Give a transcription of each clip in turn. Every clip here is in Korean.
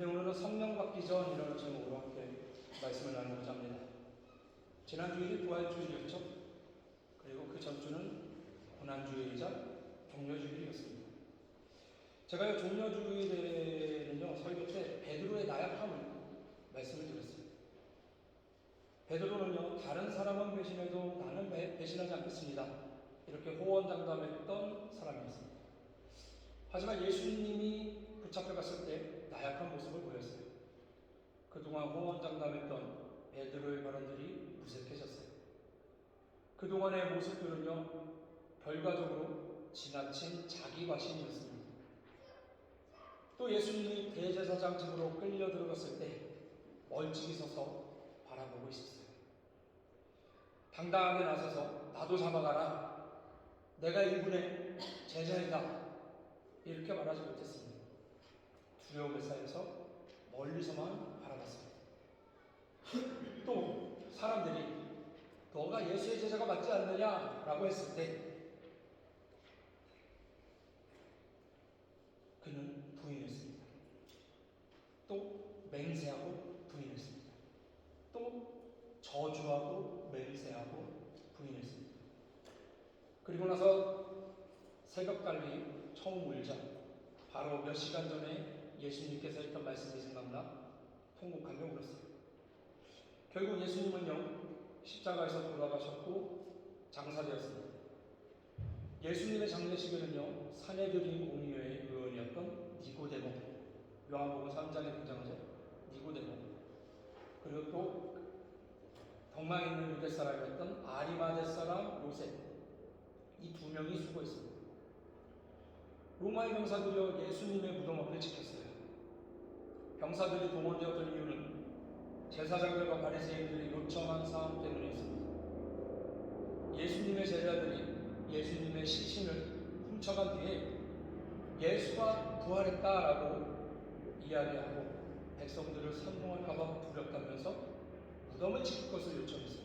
네, 오늘은 성령 받기 전이라는 제목으로 함께 말씀을 나누고자 합니다. 지난 주일이 부활주일이었죠. 그리고 그 전주는 고난주일이자 종려주일이었습니다. 제가 종려주일에는요, 설교 때 베드로의 나약함을 말씀을 드렸어요. 베드로는요, 다른 사람은 배신해도 나는 배신하지 않겠습니다, 이렇게 호언장담했던 사람이었습니다. 하지만 예수님이 붙잡혀갔을 때 나약한 모습을 보였어요. 그동안 호언장담했던 베드로의 발언들이 무색해졌어요. 그동안의 모습들은요, 결과적으로 지나친 자기 과신이었습니다. 또 예수님이 대제사장 집으로 끌려 들어갔을 때 멀찍이 서서 바라보고 있었어요. 당당하게 나서서 나도 잡아가라, 내가 이분의 제자이다, 이렇게 말하지 못했습니다. 두려움에 쌓여서 멀리서만 바라봤습니다. 또 사람들이 너가 예수의 제자가 맞지 않느냐라고 했을 때 그는 부인했습니다. 또 맹세하고 부인했습니다. 또 저주하고 맹세하고 부인했습니다. 그리고 나서 새벽갈리 처음 울자 바로 몇 시간 전에 예수님께서 했던 말씀이 생각나 통곡하며 울었어요. 결국 예수님은요, 십자가에서 돌아가셨고 장사되었습니다. 예수님의 장례식에는요, 사내들인 공의회의 의원이었던 니고데모, 요한복음 3장에 등장하죠. 니고데모, 그리고 또 덕망에 있는 유대 사람이었던 아리마대 사람 요셉, 이 두 명이 수고했습니다. 로마의 병사들이요, 예수님의 무덤 앞에 지켰어요. 병사들이 동원되었던 이유는 제사장들과 바리새인들이 요청한 사항 때문이었습니다. 예수님의 제자들이 예수님의 시신을 훔쳐간 뒤에 예수가 부활했다라고 이야기하고 백성들을 선동할까봐 두렵다면서 무덤을 지킬 것을 요청했어요.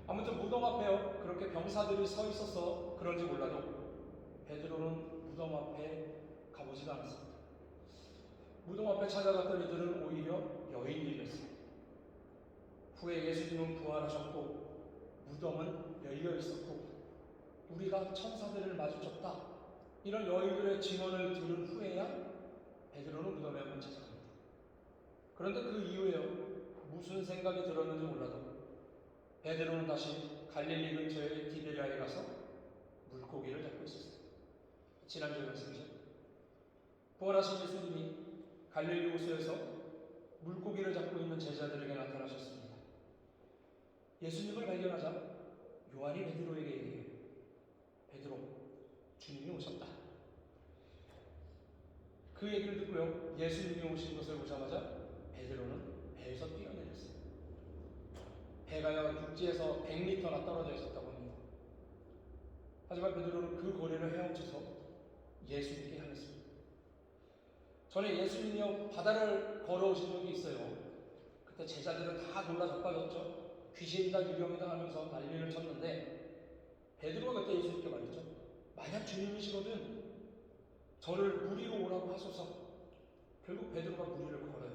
아무튼 무덤 앞에요, 그렇게 병사들이 서 있어서 그런지 몰라도 베드로는 무덤 앞에 가보지도 않았습니다. 무덤 앞에 찾아갔던 이들은 오히려 여인들이었어요. 후에 예수님은 부활하셨고 무덤은 열려 있었고 우리가 천사들을 마주쳤다, 이런 여인들의 증언을 들은 후에야 베드로는 무덤에 한번 찾아갑니다. 그런데 그 이후에요, 무슨 생각이 들었는지 몰라도 베드로는 다시 갈릴리 근처의 디베랴에 가서 물고기를 잡고 있었어요. 지난주에 말씀이죠. 부활하신 예수님이 갈릴리 호수에서 물고기를 잡고 있는 제자들에게 나타나셨습니다. 예수님을 발견하자 요한이 베드로에게 얘기해요. 베드로, 주님이 오셨다. 그 얘기를 듣고요, 예수님이 오신 것을 보자마자 베드로는 배에서 뛰어내렸어요. 배가요, 육지에서 100m나 떨어져 있었다고 합니다. 하지만 베드로는 그 거리를 헤엄쳐서 예수님께 향했습니다. 전에 예수님이요, 바다를 걸어오신 적이 있어요. 그때 제자들은 다 놀라 자빠졌죠. 귀신이다 유령이다 하면서 난리를 쳤는데 베드로가 그때 예수님께 말했죠. 만약 주님이시거든 저를 무리로 오라고 하소서. 결국 베드로가 무리를 걸어요.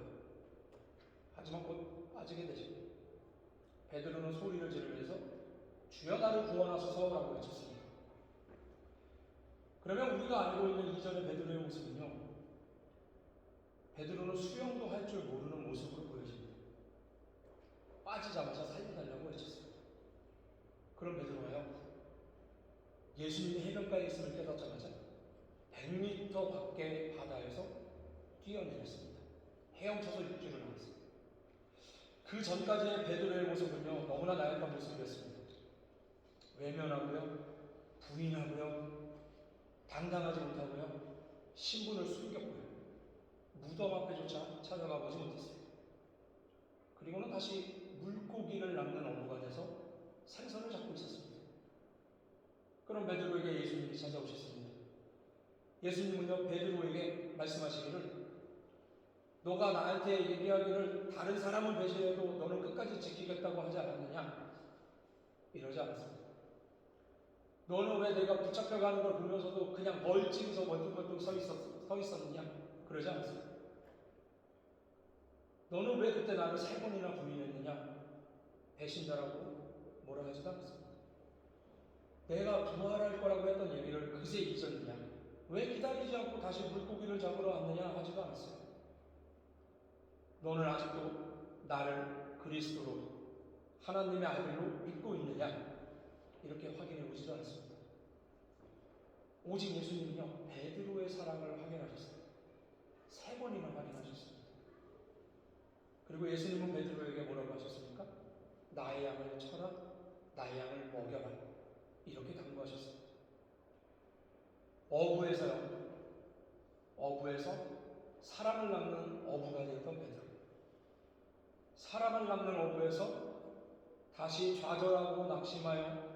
하지만 곧 빠지게 되죠. 베드로는 소리를 지르면서 주여 나를 구원하소서라고 외쳤습니다. 그러면 우리가 알고 있는 이전의 베드로의 모습은요, 베드로는 수영도 할 줄 모르는 모습으로 보여집니다. 빠지자마자 살려달라고 외쳤습니다. 그럼 베드로가요, 예수님이 해변가에 있음을 깨닫자마자 100m 밖의 바다에서 뛰어내렸습니다. 헤엄쳐서 육지를 나왔습니다. 그 전까지의 베드로의 모습은요, 너무나 나약한 모습이었습니다. 외면하고요, 부인하고요, 당당하지 못하고요, 신분을 숨겼고요, 무덤 앞에조차 찾아가 보지 못했어요. 그리고는 다시 물고기를 낚는 어부가 돼서 생선을 잡고 있었습니다. 그럼 베드로에게 예수님이 찾아오셨습니다. 예수님은요, 베드로에게 말씀하시기를 너가 나한테 얘기하기를 다른 사람은 배신해도 너는 끝까지 지키겠다고 하지 않았느냐? 이러지 않았습니다. 너는 왜 내가 붙잡혀가는 걸 보면서도 그냥 멀찍이서 멀뚱멀뚱 서 있었느냐? 그러지 않았습니다. 너는 왜 그때 나를 3번이나 부인했느냐? 배신자라고 뭐라 하지도 않았습니다. 내가 부활할 거라고 했던 얘기를 그새 잊었느냐? 왜 기다리지 않고 다시 물고기를 잡으러 왔느냐 하지도 않았어요. 너는 아직도 나를 그리스도로 하나님의 아들로 믿고 있느냐? 이렇게 확인해 보지도 않습니다. 오직 예수님은요, 베드로의 사랑을 확인하셨어요. 3번이나 확인하셨습니다. 그리고 예수님은 베드로에게 뭐라고 하셨습니까? 나의 양을 쳐라, 나의 양을 먹여라. 이렇게 당부하셨습니다. 어부에서 사람을 낚는 어부가 되었던 베드로. 사람을 낚는 어부에서 다시 좌절하고 낙심하여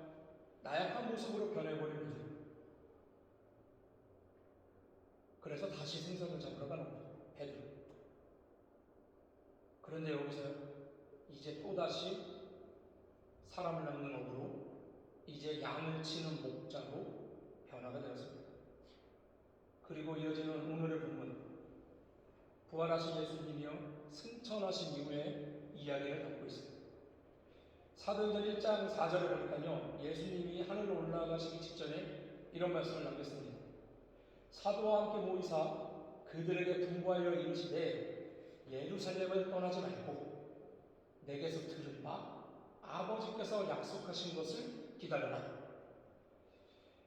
나약한 모습으로 변해버린 베드로. 그래서 다시 생선을 잡으러 가는 베드로. 그런데 여기서요, 이제 또다시 사람을 낚는 어부로, 이제 양을 치는 목자로 변화가 되었습니다. 그리고 이어지는 오늘의 본문, 부활하신 예수님이요 승천하신 이후에 이야기를 담고 있습니다. 사도행전 1장 4절에 보니까요, 예수님이 하늘로 올라가시기 직전에 이런 말씀을 남겼습니다. 사도와 함께 모이사 그들에게 분부하여 이르시되 예루살렘을 떠나지 말고 내게서 들은 바 아버지께서 약속하신 것을 기다려라.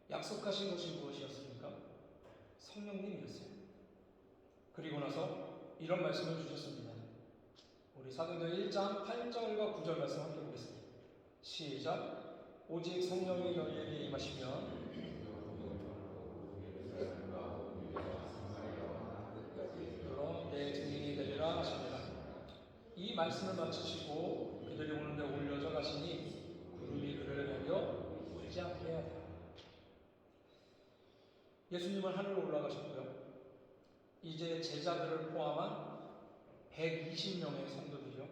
약속하신 것이 무엇이었습니까? 성령님이었어요. 그리고 나서 이런 말씀을 주셨습니다. 우리 사도행전 1장 8절과 9절 말씀 함께 보겠습니다. 시작. 오직 성령이 너희에게 임하시면 그러 내 증인이 되리라 하시니라. 이 말씀을 마치시고 그들이 오는데 올려져 가시니 구름이 그를 먹여 울지 않게 해야 돼요. 예수님은 하늘로 올라가셨고요. 이제 제자들을 포함한 120명의 성도들이요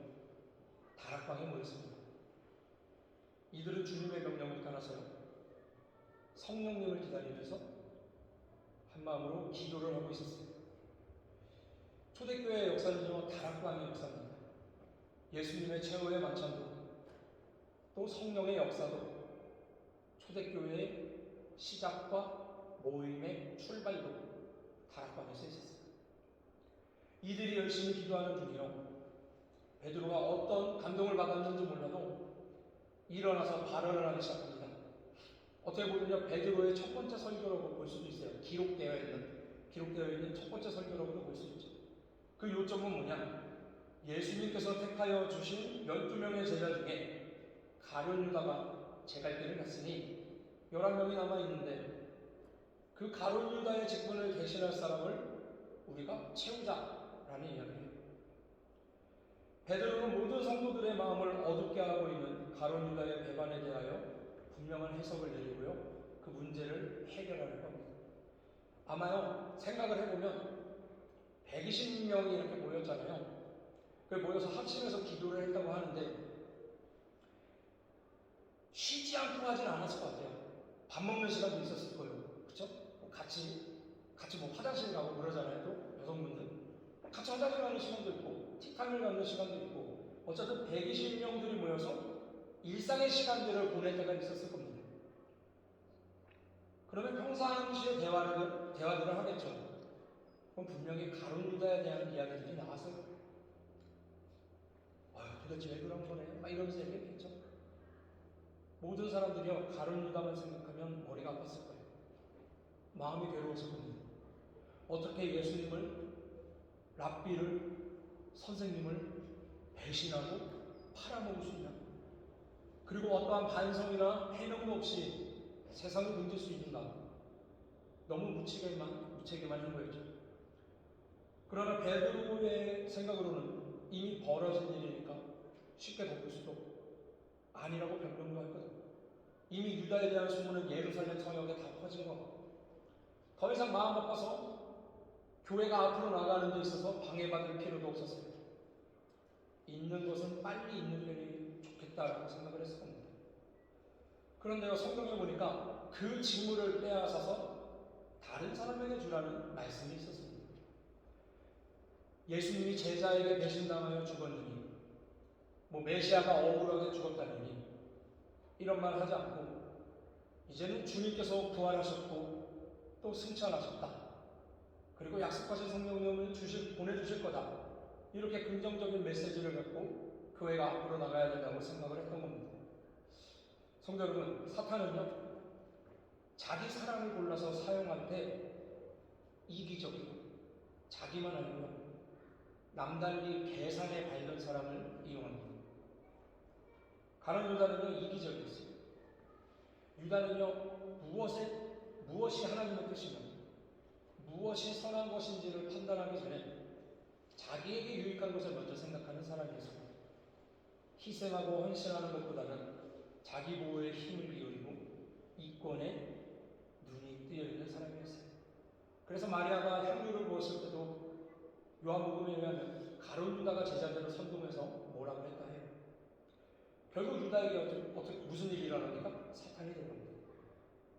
다락방에 모였습니다. 이들은 주님의 명령을 따라서요 성령님을 기다리면서 한마음으로 기도를 하고 있었습니다. 초대교회의 역사는요 다락방의 역사입니다. 예수님의 최후의 만찬도 또 성령의 역사도 초대교회의 시작과 모임의 출발도 다락방에서 있었습니다. 이들이 열심히 기도하는 중이요 베드로가 어떤 감동을 받았는지 몰라도 일어나서 발언을 하기 시작합니다. 어떻게 보면요 베드로의 첫 번째 설교라고 볼 수도 있어요. 기록되어 있는 첫 번째 설교라고도 볼 수 있죠. 그 요점은 뭐냐? 예수님께서 택하여 주신 12명의 제자 중에 가룟 유다가 제 갈 길을 갔으니 11명이 남아있는데 그 가룟 유다의 직분을 대신할 사람을 우리가 채우자라는 이야기예요. 베드로는 모든 성도들의 마음을 어둡게 하고 있는 가룟 유다의 배반에 대하여 분명한 해석을 내리고요 그 문제를 해결하는 겁니다. 아마요 생각을 해보면 120명이 이렇게 모였잖아요. 그 모여서 합심해서 기도를 했다고 하는데 쉬지 않고 하진 않았을 것 같아요. 밥 먹는 시간도 있었을 거예요. 그렇죠? 같이 뭐 화장실 가고 그러잖아요. 또 여성분들 같이 화장실 가는 시간도 있고 티타임을 갖는 시간도 있고 어쨌든 120명들이 모여서 일상의 시간들을 보낼 때가 있었을 겁니다. 그러면 평상시에 대화들을 하겠죠. 그럼 분명히 가룟 유다에 대한 이야기들이 나왔어요. 도대체 왜 그런 거래? 막 이러면서 얘기했겠죠. 모든 사람들이요 가룟 유다만 생각하면 머리가 아팠을 거예요. 마음이 괴로웠을 겁니다. 어떻게 예수님을 랍비를 선생님을 배신하고 팔아먹을 수 있냐? 그리고 어떠한 반성이나 해명도 없이 세상을 등질 수 있는가? 너무 무책임한 거였죠. 그러나 베드로의 생각으로는 이미 벌어진 일이니까 쉽게 덮을 수도 아니라고 변명도 했거든요. 이미 유다에 대한 소문은 예루살렘 성역에 다 퍼진 거. 더 이상 마음 아파서 교회가 앞으로 나가는 데 있어서 방해받을 필요도 없었어요. 있는 것은 빨리 있는 편이 좋겠다라고 생각을 했을 겁니다. 그런데요 성경에 보니까 그 직무를 빼앗아서 다른 사람에게 주라는 말씀이 있었습니다. 예수님이 제자에게 배신당하여 죽었느니, 메시아가 억울하게 죽었다느니, 이런 말 하지 않고 이제는 주님께서 부활하셨고 또 승천하셨다. 그리고 약속하신 성령님을 보내주실 거다. 이렇게 긍정적인 메시지를 갖고 교회가 앞으로 나가야 된다고 생각을 했던 겁니다. 성도 여러분, 사탄은요, 자기 사람을 골라서 사용할 때 이기적이고 자기만 알고요, 남달리 계산에 밝은 사람을 이용합니다. 가룟 유다는요, 이기적이었어요. 유다는요, 무엇이 하나님의 뜻이며 무엇이 선한 것인지를 판단하기 전에 자기에게 유익한 것을 먼저 생각하는 사람이었습니다. 희생하고 헌신하는 것보다는 자기 보호에 힘을 기울이고 이권에 눈이 뜨여 있는 사람이었어요. 그래서 마리아가 향유를 부었을 때도 요한복음에 의하면 가룟 유다가 제자들을 선동해서 뭐라고 했다 해요. 결국 유다에게 무슨 일이 일어납니까? 사탄이 들어갑니다.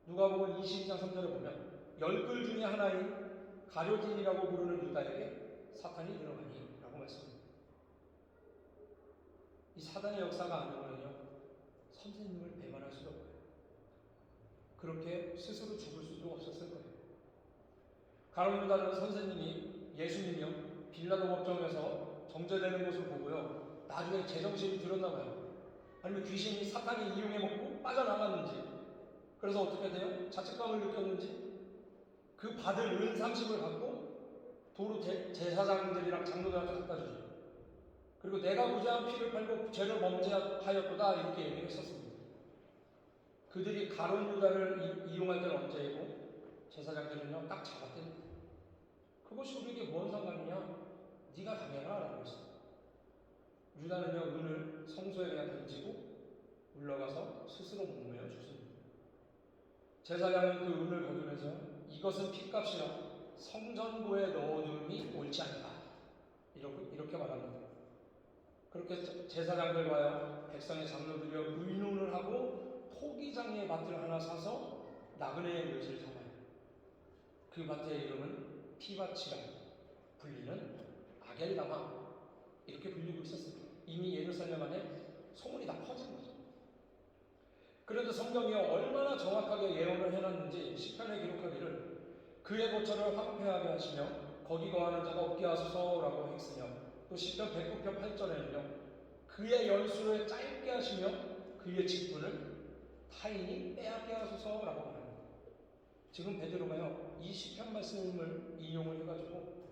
누가복음 22장 3절에 보면 열글 중에 하나인 가룟인이라고 부르는 유다에게 사탄이 들어가니 라고 말씀합니다. 이 사단의 역사가 안 되면요, 선생님을 배반할 수도 없고요, 그렇게 스스로 죽을 수도 없었을 거예요. 가룟 유다는 선생님이 예수님이요, 빌라도 법정에서 정죄되는 것을 보고요, 나중에 제정신이 들었나 봐요. 아니면 귀신이 사탄이 이용해 먹고 빠져나갔는지, 그래서 어떻게 돼요? 자책감을 느꼈는지 그 받을 은 30을 갖고 도로 제사장들이랑 장로들한테 갖다 주죠. 그리고 내가 무죄한 피를 팔고 죄를 범죄하였도다, 이렇게 얘기를 했었습니다. 그들이 가룟 유다를 이용할 때는 언제이고 제사장들은요, 딱 잡았답니다. 그것이 우리에게 뭔 상관이냐? 네가 당해라 라고 했어요. 유다는요, 은을 성소에 그냥 던지고 물러가서 스스로 목매어 죽습니다. 제사장은 그 은을 거두면서 이것은 핏값이라 성전고에 넣어둠이 옳지 않다, 이렇게 말합니다. 그렇게 제사장들과요, 백성의 장로들이요, 의논을 하고 토기장의 밭을 하나 사서 나그네의 묘지를 삼아요. 그 밭의 이름은 피바치라 불리는 아겔다마, 이렇게 불리고 있었습니다. 이미 예루살렘 안에 소문이 다 퍼진 거죠. 그런데 성경이 얼마나 정확하게 예언을 해놨는지 시편에 기록하기를 그의 거처를 황폐하게 하시며 거기 거하는 자가 없게 하소서라고 했으며, 또 시편 109편 8절에는요, 그의 연수를 짧게 하시며 그의 직분을 타인이 빼앗게 하소서라고 말합니다. 지금 베드로가요, 이 시편 말씀을 인용을 해가지고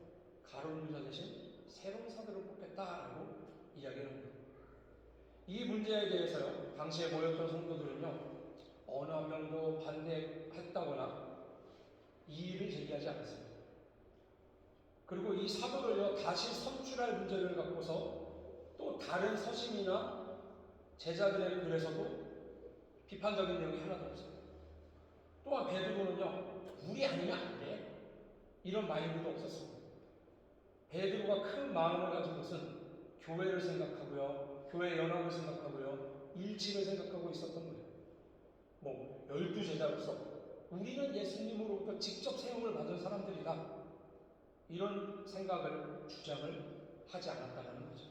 가룟 유다 대신 새로운 사도를 뽑겠다라고 이야기를 합니다. 이 문제에 대해서요, 당시에 모였던 성도들은요, 어느 한 명도 반대했다거나 이의를 제기하지 않았습니다. 그리고 이 사도를요, 다시 선출할 문제를 갖고서 또 다른 서신이나 제자들의 글에서도 비판적인 내용이 하나도 없어요. 또한 베드로는요, 우리 아니면 안 돼, 이런 마인드도 없었습니다. 베드로가 큰 마음을 가진 것은 교회를 생각하고요, 교회 연합을 생각하고요, 일치를 생각하고 있었던 거예요. 12제자로서 우리는 예수님으로부터 직접 세움을 받은 사람들이다, 이런 생각을, 주장을 하지 않았다는 거죠.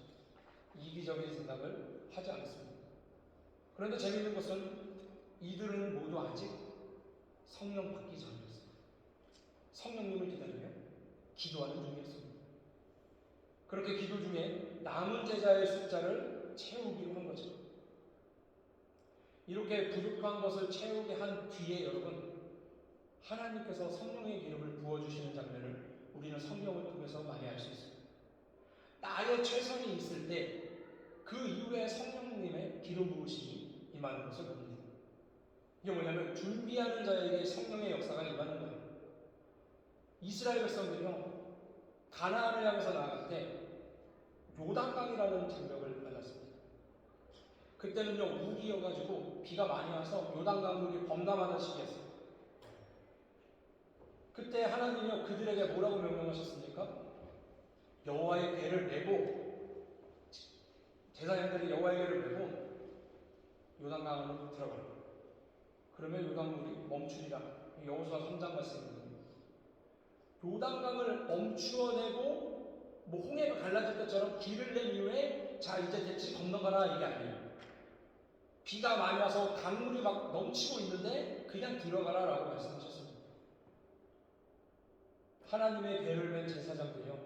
이기적인 생각을 하지 않았습니다. 그런데 재미있는 것은 이들은 모두 아직 성령 받기 전이었어요. 성령님을 기다리며 기도하는 중이었습니다. 그렇게 기도 중에 남은 제자의 숫자를 채우기로 한 거죠. 이렇게 부족한 것을 채우게 한 뒤에 여러분, 하나님께서 성령의 기름을 부어주시는 장면을 우리는 성경을 통해서 많이 알 수 있습니다. 나의 최선이 있을 때 그 이후에 성령님의 기름 부으심이 임하는 것을 봅니다. 이게 뭐냐면 준비하는 자에게 성령의 역사가 임하는 거예요. 이스라엘 백성들이요, 가나안을 향해서 나아갈 때 요단강이라는 장벽을 만났습니다. 그때는요, 우기여가지고 비가 많이 와서 요단강 물이 범람하는 시기였어요. 그때 하나님이요, 그들에게 뭐라고 명령하셨습니까? 여호와의 궤를 메고, 제사장들이 여호와의 궤를 메고 요단강으로 들어가라. 그러면 요단물이 멈추리라. 여호수아 3장 말씀입니다. 요단강을 멈추어내고 뭐 홍해가 갈라질 때처럼 길을 낸 이후에 자 이제 됐지 건너가라 이게 아니에요. 비가 많이 와서 강물이 막 넘치고 있는데 그냥 들어가라라고 말씀하셨습니다. 하나님의 배를 맨 제사장들이요.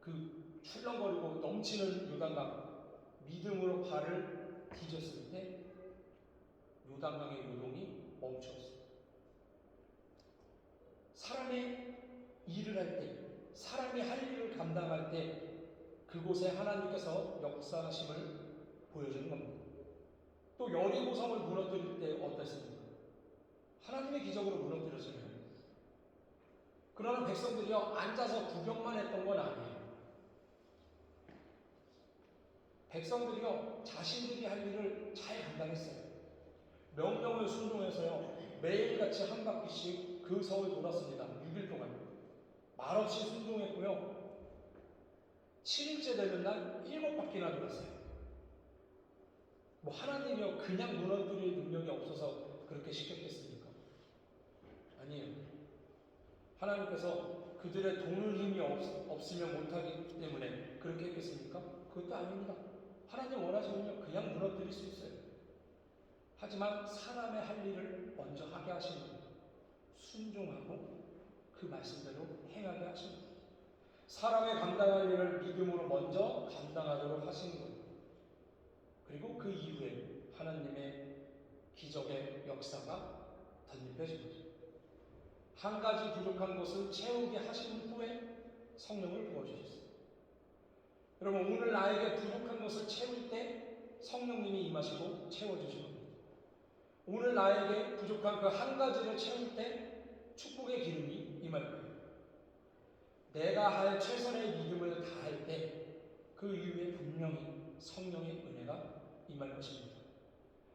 그 출렁거리고 넘치는 요단강 믿음으로 발을 디뎠을 때 요단강의 요동이 멈추었어요. 사람의 일을 할 때, 사람이 할 일을 감당할 때 그곳에 하나님께서 역사하심을 보여주는 겁니다. 또 여리고성을 무너뜨릴 때 어땠습니까? 하나님의 기적으로 무너뜨렸잖아요. 그러나 백성들이요 앉아서 구경만 했던 건 아니에요. 백성들이요 자신들이 할 일을 잘 감당했어요. 명령을 순종해서요 매일같이 한 바퀴씩 그 성을 돌았습니다. 6일 동안 말없이 순종했고요 7일째 되는 날 7바퀴나 돌았어요. 뭐 하나님이요 그냥 무너뜨릴 능력이 없어서 그렇게 시켰겠습니까? 아니에요. 하나님께서 그들의 도는 힘이 없으면 못하기 때문에 그렇게 했겠습니까? 그것도 아닙니다. 하나님 원하시면요 그냥 무너뜨릴 수 있어요. 하지만 사람의 할 일을 먼저 하게 하시는 겁니다. 순종하고 그 말씀대로 행하게 하시는 겁니다. 사람의 감당할 일을 믿음으로 먼저 감당하도록 하시는 겁니다. 그리고 그 이후에 하나님의 기적의 역사가 덧입혀진 거죠. 한 가지 부족한 것을 채우게 하신 후에 성령을 부어주셨어요. 여러분 오늘 나에게 부족한 것을 채울 때 성령님이 임하시고 채워주시는 겁니다. 오늘 나에게 부족한 그 한 가지를 채울 때 축복의 기름이 임할 거예요. 내가 할 최선의 믿음을 다할 때 그 이후에 분명히 성령의 은혜가 임할 것입니다.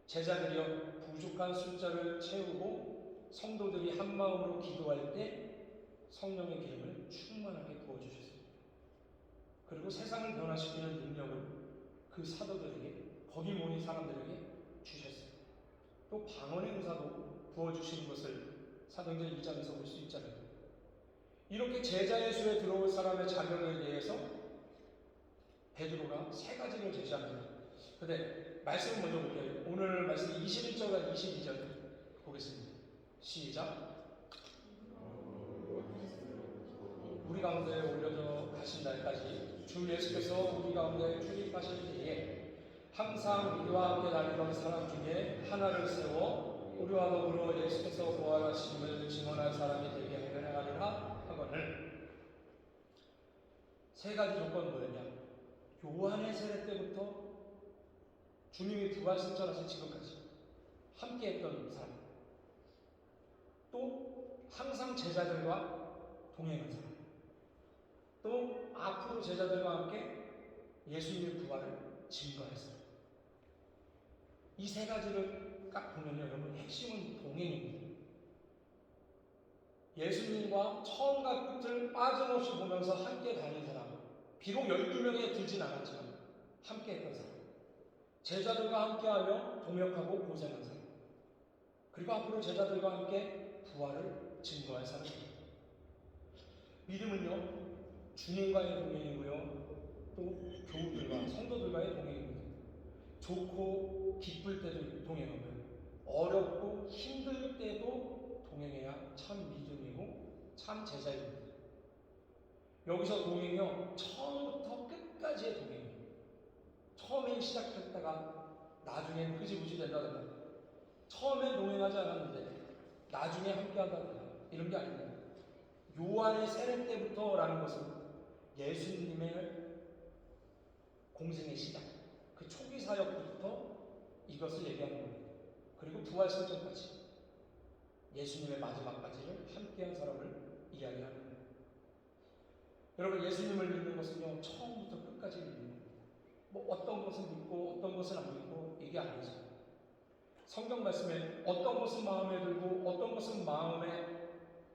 제자들이여 부족한 숫자를 채우고 성도들이 한 마음으로 기도할 때 성령의 기름을 충만하게 부어주셨습니다. 그리고 세상을 변화시키는 능력을 그 사도들에게 거기 모인 사람들에게 주셨어요. 또 방언의 은사도 부어주시는 것을 사도행전 2장에서 볼 수 있잖아요. 이렇게 제자의 수에 들어올 사람의 자격에 대해서 베드로가 세 가지를 제시합니다. 그런데 말씀을 먼저 볼게요. 오늘 말씀 21절과 22절 보겠습니다. 시작. 우리 가운데 올려져 가신 날까지 주 예수께서 우리 가운데 출입하실 때에 항상 우리와 함께 다니던 사람 중에 하나를 세워 우리와 더불어 예수께서 부활하심을 증언할 사람이 되게 하리라 하거늘. 세 가지 조건 뭐였냐? 요한의 세례 때부터 주님이 부활승천하신 지금까지 함께했던 사람, 또 항상 제자들과 동행한 사람, 또 앞으로 제자들과 함께 예수님의 부활을 증거할 사람. 이 세 가지를 딱 보면요, 여러분 핵심은 동행입니다. 예수님과 처음과 끝을 빠짐없이 보면서 함께 다닌 사람, 비록 12명에 들진 않았지만 함께 했던 사람, 제자들과 함께하며 동역하고 고생한 사람, 그리고 앞으로 제자들과 함께 부활을 증거할 사람입니다. 믿음은요 주님과의 동행이고요 또 교우들과 성도들과의 동행입니다. 좋고 기쁠 때도 동행하고요 어렵고 힘들 때도 동행해야 참 믿음이고 참 제자입니다. 여기서 동행이요 처음부터 끝까지의 동행이에요. 처음엔 시작했다가 나중엔 흐지부지 된다든가, 처음엔 동행하지 않았는데 나중에 함께한다든가 이런 게 아닙니다. 요한의 세례 때부터라는 것은 예수님의 공생의 시작, 그 초기 사역부터 이것을 얘기하는 겁니다. 그리고 부활승천까지 예수님의 마지막까지를 함께한 사람을 이야기하는 겁니다. 여러분 예수님을 믿는 것은요 처음부터 끝까지 믿는 겁니다. 뭐 어떤 것은 믿고 어떤 것은 안 믿고 이게 아니죠. 성경 말씀에 어떤 것은 마음에 들고 어떤 것은 마음에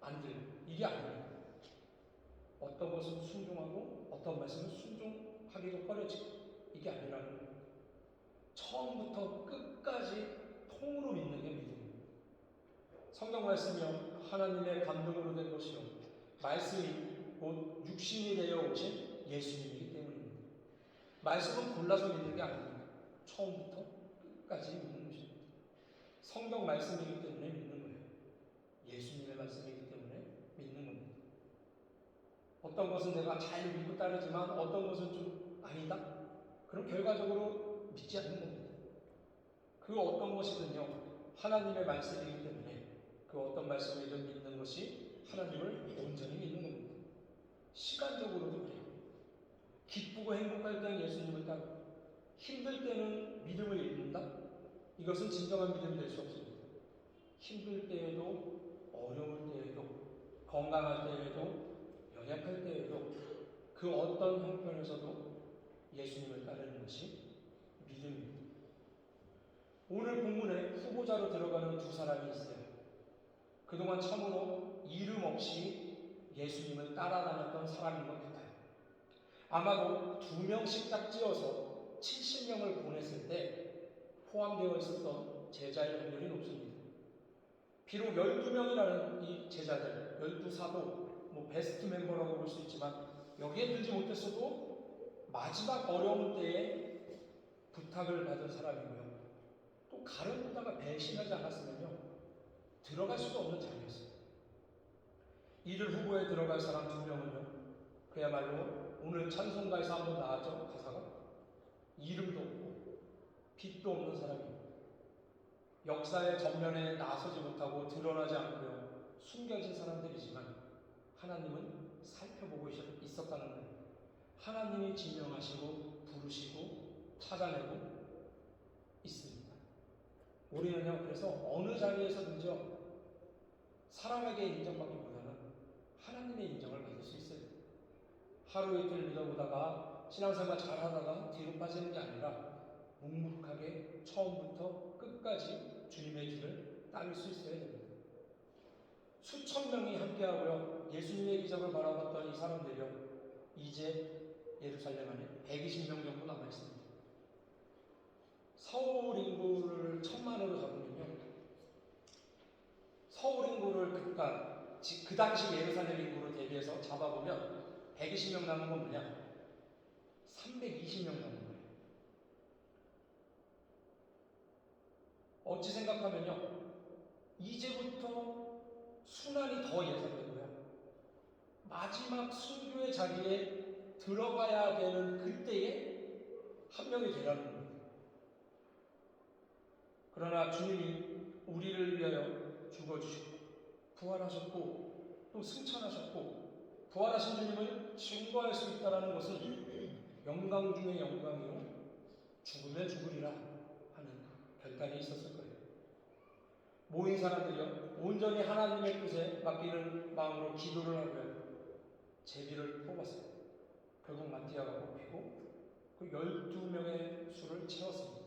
안 들고 이게 아닙니다. 어떤 것은 순종하고 어떤 말씀은 순종하기도 꺼려지고 이게 아니라는 겁니다. 처음부터 끝까지 통으로 믿는 게 믿음입니다. 성경 말씀이요 하나님의 감동으로 된 것이요 말씀이 곧 육신이 되어 오신 예수님이기 때문입니다. 말씀은 골라서 믿는 게 아닙니다. 처음부터 끝까지 믿는 것입니다. 성경 말씀이기 때문에 믿는 거예요. 예수님의 말씀이기 때문에 믿는 겁니다. 어떤 것은 내가 잘 믿고 따르지만 어떤 것은 좀 아니다? 그럼 결과적으로 믿지 않는 겁니다. 그 어떤 것이든요, 하나님의 말씀이기 때문에 그 어떤 말씀이든 믿는 것이 하나님을 온전히 믿는 겁니다. 시간적으로도 그래요. 기쁘고 행복할 때는 예수님을 따르고 힘들 때는 믿음을 잃는다? 이것은 진정한 믿음이 될 수 없습니다. 힘들 때에도, 어려울 때에도, 건강할 때에도, 연약할 때에도 그 어떤 형편에서도 예수님을 따르는 것이 믿음입니다. 오늘 본문에 후보자로 들어가는 두 사람이 있어요. 그동안 참으로 이름 없이 예수님을 따라다녔던 사람인 것 같아요. 아마도 2명씩 짝지어서 70명을 보냈을 때 포함되어 있었던 제자의 확률이 높습니다. 비록 12명이라는 이 제자들, 12사도, 베스트 멤버라고 볼 수 있지만 여기에 들지 못했어도 마지막 어려운 때에 부탁을 받은 사람이고요. 또 가룟유다가 배신하지 않았으면요, 들어갈 수도 없는 자리였어요. 이들 후보에 들어갈 사람 2명은요, 그야말로 오늘 찬송가에서 한번 나왔죠, 가사가. 이름도 없고 빛도 없는 사람입니다. 역사의 전면에 나서지 못하고 드러나지 않고요, 숨겨진 사람들이지만 하나님은 살펴보고 있었다는 거예요. 하나님이 지명하시고 부르시고 찾아내고 있습니다. 우리는요, 그래서 어느 자리에서든지요, 사람에게 인정받기보다는 하나님의 인정을 받을 수 있어요. 하루 이틀 믿어보다가 신앙생활 잘하다가 뒤로 빠지는 게 아니라 묵묵하게 처음부터 끝까지 주님의 길을 따를 수 있어야 됩니다. 수천 명이 함께하고요, 예수님의 기적을 바라봤던 이 사람들이요, 이제 예루살렘 안에 120명 정도 남아있습니다. 서울 인구를 1000만으로 잡으면요, 서울 인구를 그 당시 예루살렘 인구로 대비해서 잡아보면 120명 남은 건 뭐냐? 320명 남은 거예요. 어찌 생각하면요, 이제부터 순환이 더 예상되고요, 마지막 순교의 자리에 들어가야 되는 그때에 한 명이 되라는 겁니다. 그러나 주님이 우리를 위하여 죽어주시고 부활하셨고 또 승천하셨고, 부활하신 주님을 증거할 수 있다는 것은 영광 중의 영광이요 죽으면 죽으리라 하는 결단이 있었을 거예요. 모인 사람들이요, 온전히 하나님의 뜻에 맡기는 마음으로 기도를 하고요, 제비를 뽑았어요. 결국 마티아가 뽑히고 그 12명의 수를 채웠습니다.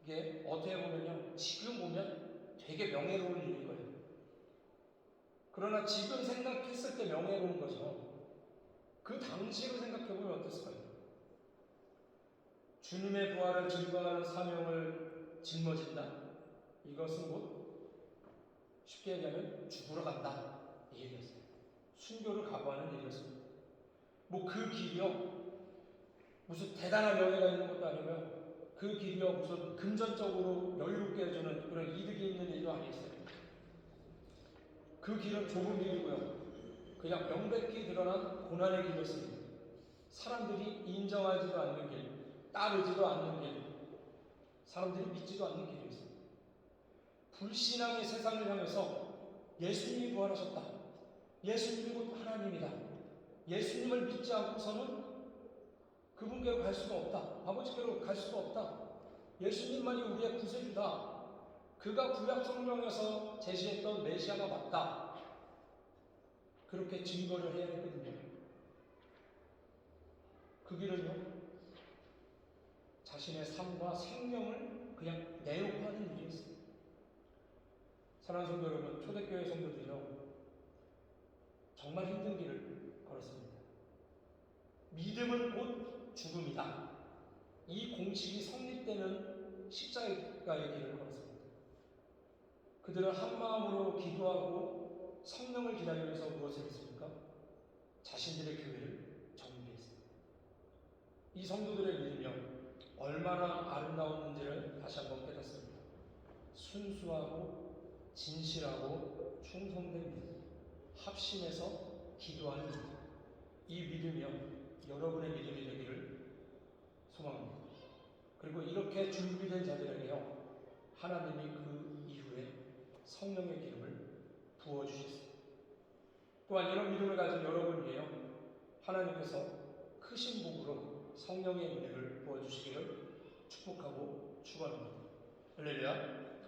이게 어떻게 보면요, 지금 보면 되게 명예로운 일인 거예요. 그러나 지금 생각했을 때 명예로운 거죠. 그 당시로 생각해보면 어땠을까요? 주님의 부활을 증거하는 사명을 짊어진다. 이것은 곧 쉽게 얘기하면 죽으러 간다, 이 얘기였어요. 순교를 각오하는 일이었습니다. 그 길이요, 무슨 대단한 명예가 있는 것도 아니고요, 그 길이요, 무슨 금전적으로 여유롭게 해주는 그런 이득이 있는 일도 아니었어요. 그 길은 좁은 길이고요, 그냥 명백히 드러난 고난의 길이었습니다. 사람들이 인정하지도 않는 길, 따르지도 않는 길, 사람들이 믿지도 않는 길이었습니다. 불신앙의 세상을 향해서 예수님이 부활하셨다, 예수님이 곧 하나님이다, 예수님을 믿지 않고서는 그분께로 갈 수가 없다, 아버지께로 갈 수가 없다, 예수님만이 우리의 구세주다, 그가 구약 성경에서 제시했던 메시아가 맞다, 그렇게 증거를 해야 했거든요. 그 길은요, 자신의 삶과 생명을 그냥 내놓고 하는 일이었어요. 사랑하는 성도 여러분, 초대교회 성도들이요, 정말 힘든 길을 걸었습니다. 믿음은 곧 죽음이다, 이 공식이 성립되는 십자가의 길을 걸었습니다. 그들은 한마음으로 기도하고 성령을 기다리면서 무엇을 했습니까? 자신들의 교회를 이 성도들의 믿음이 얼마나 아름다웠는지를 다시 한번 깨닫습니다. 순수하고 진실하고 충성된 믿음, 합심해서 기도하는 믿음, 이 믿음이요 여러분의 믿음이 되기를 소망합니다. 그리고 이렇게 준비된 자들에게요 하나님이 그 이후에 성령의 기름을 부어주셨습니다. 또한 이런 믿음을 가진 여러분 위에요 하나님께서 크신 복으로 성령의 은혜를 부어주시기를 축복하고 축원합니다. 할렐루야.